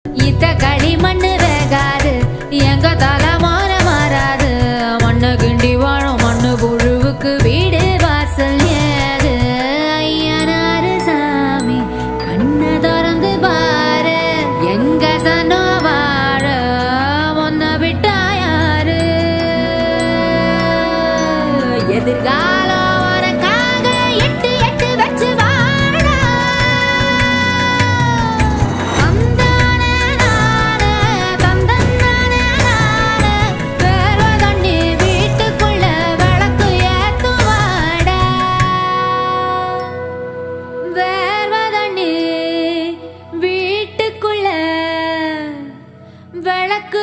இத்த களி மண்ணு வேகாது எங்க தலைமான மாறாது மண்ணு கிண்டி வாழும் மண்ணு புழுவுக்கு வீடு வாசல் ஏது ஐயனாரு சாமி கண்ண திறந்து பாரு எங்க சனோ வாழ ஒன்ன விட்டா யாரு எதிர்காலம் விளக்கு